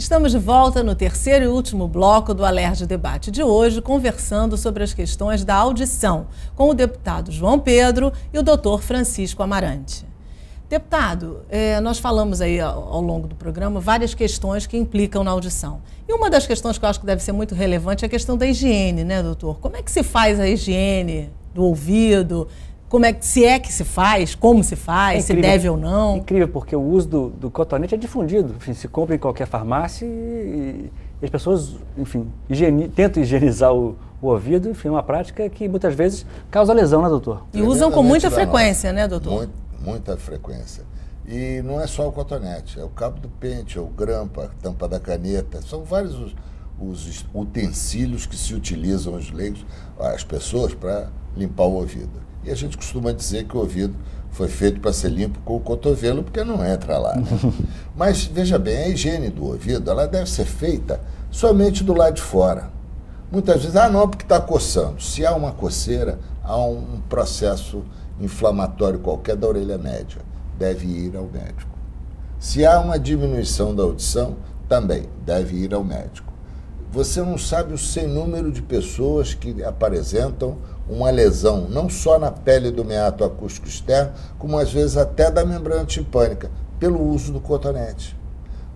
Estamos de volta no terceiro e último bloco do Alerj Debate de hoje, conversando sobre as questões da audição, com o deputado João Pedro e o doutor Francisco Amarante. Deputado, nós falamos aí ao longo do programa várias questões que implicam na audição. E uma das questões que eu acho que deve ser muito relevante é a questão da higiene, né, doutor? Como é que se faz a higiene do ouvido? Se é que se faz, como se faz, se deve ou não? É incrível, porque o uso do cotonete é difundido. Enfim, se compra em qualquer farmácia e as pessoas, enfim, tentam higienizar o ouvido. Enfim, é uma prática que muitas vezes causa lesão, né, doutor? E usam com muita frequência, né, doutor? Muita frequência. E não é só o cotonete, é o cabo do pente, é o grampo, a tampa da caneta. São vários os utensílios que se utilizam os leigos, as pessoas, para limpar o ouvido. E a gente costuma dizer que o ouvido foi feito para ser limpo com o cotovelo, porque não entra lá, né? Mas, veja bem, a higiene do ouvido, ela deve ser feita somente do lado de fora. Muitas vezes, não, porque está coçando. Se há uma coceira, há um processo inflamatório qualquer da orelha média, deve ir ao médico. Se há uma diminuição da audição, também deve ir ao médico. Você não sabe o sem número de pessoas que apresentam uma lesão, não só na pele do meato acústico externo, como às vezes até da membrana timpânica, pelo uso do cotonete.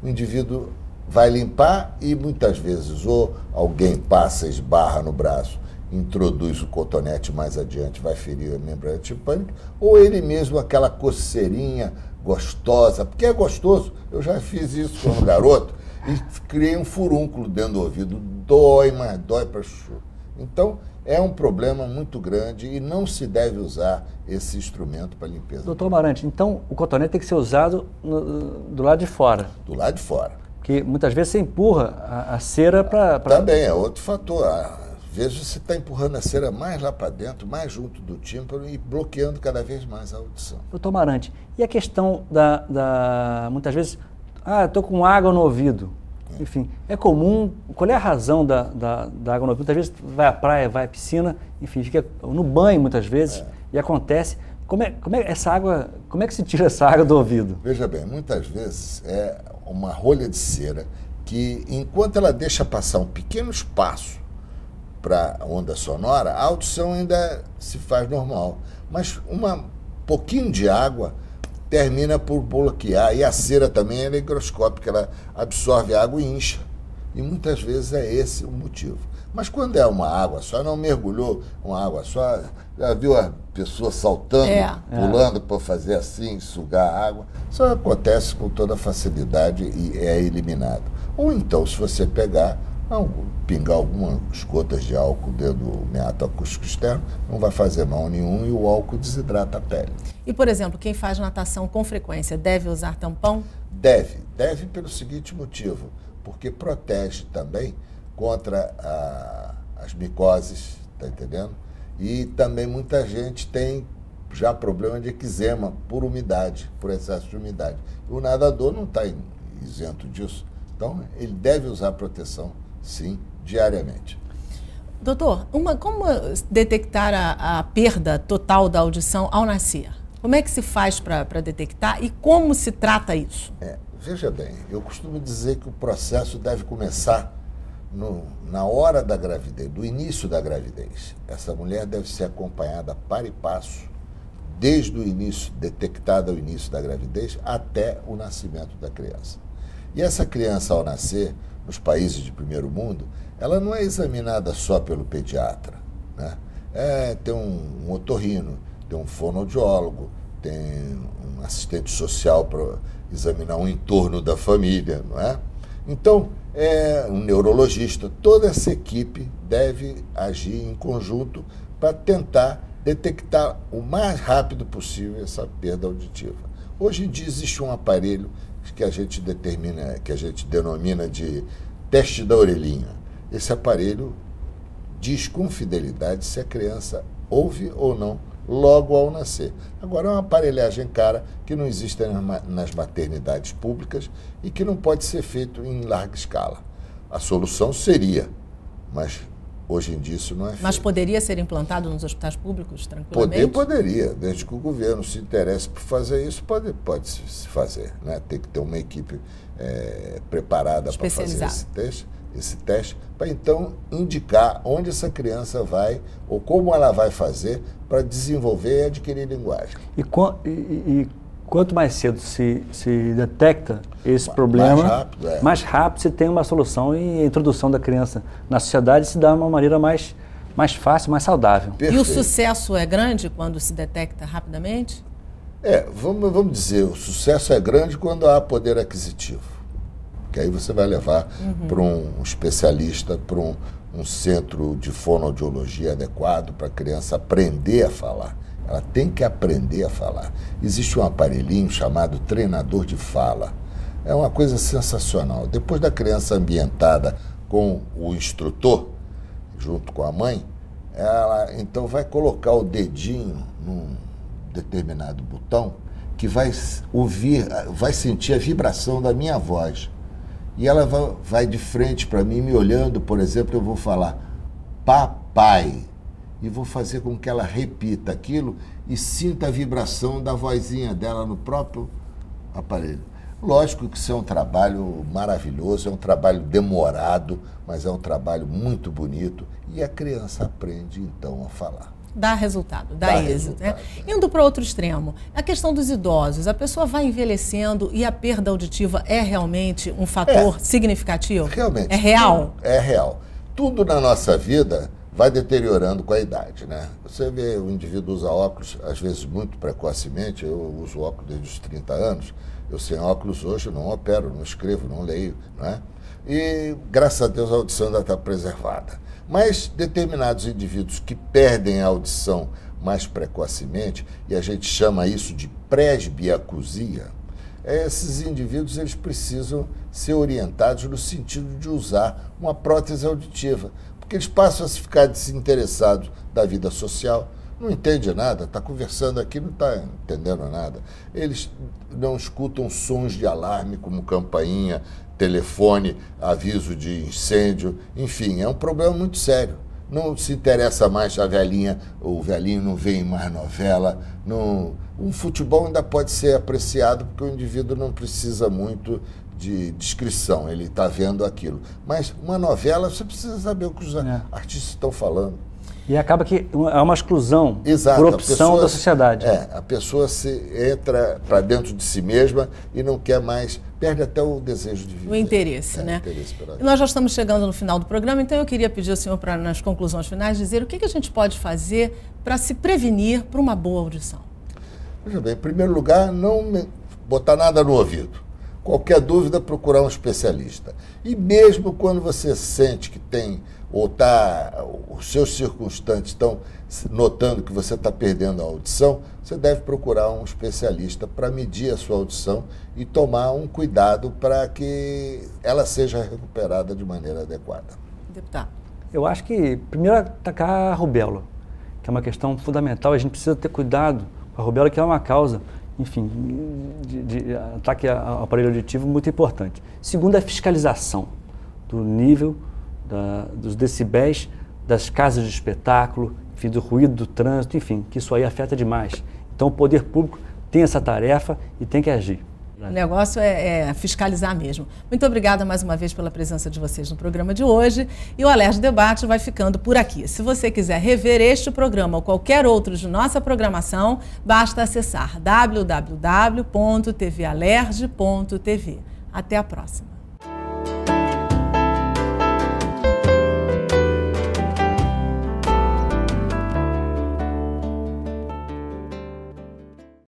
O indivíduo vai limpar e muitas vezes ou alguém passa, esbarra no braço, introduz o cotonete mais adiante, vai ferir a membrana timpânica, ou ele mesmo, aquela coceirinha gostosa, porque é gostoso, eu já fiz isso quando garoto, e criei um furúnculo dentro do ouvido, dói, mas dói para chuchu. Então, é um problema muito grande e não se deve usar esse instrumento para limpeza. Doutor Amarante, então o cotonete tem que ser usado do lado de fora? Do lado de fora. Porque muitas vezes você empurra a cera para... Também é outro fator. Às vezes você está empurrando a cera mais lá para dentro, mais junto do tímpano e bloqueando cada vez mais a audição. Doutor Amarante, e a questão muitas vezes, estou com água no ouvido. Enfim, é comum, qual é a razão da água no ouvido? Muitas vezes vai à praia, vai à piscina, enfim, fica no banho muitas vezes, e acontece. Como é que se tira essa água do ouvido? Veja bem, muitas vezes é uma rolha de cera que, enquanto ela deixa passar um pequeno espaço para a onda sonora, a audição ainda se faz normal. Mas pouquinho de água termina por bloquear, e a cera também é higroscópica, ela absorve a água e incha. E muitas vezes é esse o motivo. Mas quando é uma água só, não mergulhou uma água só, já viu a pessoa saltando, pulando para fazer assim, sugar a água? Isso acontece com toda facilidade e é eliminado. Ou então, se você pingar algumas gotas de álcool dentro do meato acústico externo, não vai fazer mal nenhum e o álcool desidrata a pele. E, por exemplo, quem faz natação com frequência deve usar tampão? Deve pelo seguinte motivo, porque protege também contra as micoses, tá entendendo? E também muita gente tem já problema de eczema por umidade, por excesso de umidade. O nadador não está isento disso, então ele deve usar proteção, sim, diariamente. Doutor, como detectar a perda total da audição ao nascer? Como é que se faz para detectar e como se trata isso? Veja bem, eu costumo dizer que o processo deve começar na hora da gravidez, do início da gravidez. Essa mulher deve ser acompanhada para e passo, desde o início, detectada o início da gravidez, até o nascimento da criança. E essa criança, ao nascer, nos países de primeiro mundo, ela não é examinada só pelo pediatra, né? Tem um otorrino, tem um fonoaudiólogo, tem um assistente social para examinar o entorno da família, não é? Então, um neurologista, toda essa equipe deve agir em conjunto para tentar detectar o mais rápido possível essa perda auditiva. Hoje em dia existe um aparelho que a gente denomina de teste da orelhinha. Esse aparelho diz com fidelidade se a criança ouve ou não logo ao nascer. Agora, é uma aparelhagem cara que não existe nas maternidades públicas e que não pode ser feito em larga escala. A solução seria, mas Hoje em dia isso não é feito. Mas poderia ser implantado nos hospitais públicos, tranquilamente? Poderia, desde que o governo se interesse por fazer isso, pode se fazer. Né? Tem que ter uma equipe preparada para fazer esse teste, para então indicar onde essa criança vai ou como ela vai fazer para desenvolver e adquirir linguagem. E quanto mais cedo se detecta esse problema, mais rápido se tem uma solução e a introdução da criança na sociedade se dá de uma maneira mais fácil, mais saudável. Perfeito. E o sucesso é grande quando se detecta rapidamente? Vamos dizer, o sucesso é grande quando há poder aquisitivo. Que aí você vai levar para um especialista, para um centro de fonoaudiologia adequado para a criança aprender a falar. Ela tem que aprender a falar. Existe um aparelhinho chamado treinador de fala. É uma coisa sensacional. Depois da criança ambientada com o instrutor, junto com a mãe, ela então vai colocar o dedinho num determinado botão que vai sentir a vibração da minha voz. E ela vai de frente para mim, me olhando, por exemplo, eu vou falar papai. E vou fazer com que ela repita aquilo e sinta a vibração da vozinha dela no próprio aparelho. Lógico que isso é um trabalho maravilhoso, é um trabalho demorado, mas é um trabalho muito bonito e a criança aprende então a falar. Dá resultado, dá êxito. Né? Indo para outro extremo, a questão dos idosos, a pessoa vai envelhecendo e a perda auditiva é realmente um fator significativo? Realmente. É real? É real. Tudo na nossa vida vai deteriorando com a idade, né? Você vê o indivíduo usa óculos, às vezes muito precocemente, eu uso óculos desde os 30 anos, eu sem óculos hoje não opero, não escrevo, não leio, não é? E graças a Deus a audição ainda está preservada. Mas determinados indivíduos que perdem a audição mais precocemente, e a gente chama isso de presbiacusia, esses indivíduos eles precisam ser orientados no sentido de usar uma prótese auditiva, porque eles passam a se ficar desinteressados da vida social, não entende nada, está conversando aqui, não está entendendo nada. Eles não escutam sons de alarme como campainha, telefone, aviso de incêndio, enfim, é um problema muito sério. Não se interessa mais a velhinha, o velhinho não vê mais novela. Um futebol ainda pode ser apreciado porque o indivíduo não precisa muito de descrição, ele está vendo aquilo. Mas uma novela, você precisa saber o que os artistas estão falando. E acaba que é uma exclusão. Exato, por opção da sociedade. A pessoa entra para dentro de si mesma e não quer mais, perde até o desejo de viver. O interesse, né? E nós já estamos chegando no final do programa, então eu queria pedir ao senhor para, nas conclusões finais, dizer o que a gente pode fazer para se prevenir para uma boa audição. Veja bem, em primeiro lugar, não botar nada no ouvido. Qualquer dúvida, procurar um especialista. E mesmo quando você sente que tem, ou os seus circunstantes estão notando que você está perdendo a audição, você deve procurar um especialista para medir a sua audição e tomar um cuidado para que ela seja recuperada de maneira adequada. Deputado. Eu acho que, primeiro, atacar a rubéola, que é uma questão fundamental. A gente precisa ter cuidado com a rubéola, que é uma causa, enfim, de ataque ao aparelho auditivo muito importante. Segundo, a fiscalização do nível dos decibéis das casas de espetáculo, enfim, do ruído do trânsito, enfim, que isso aí afeta demais. Então o poder público tem essa tarefa e tem que agir. O negócio é fiscalizar mesmo. Muito obrigada mais uma vez pela presença de vocês no programa de hoje. E o Alerj Debate vai ficando por aqui. Se você quiser rever este programa ou qualquer outro de nossa programação, basta acessar www.tvalerj.tv. Até a próxima.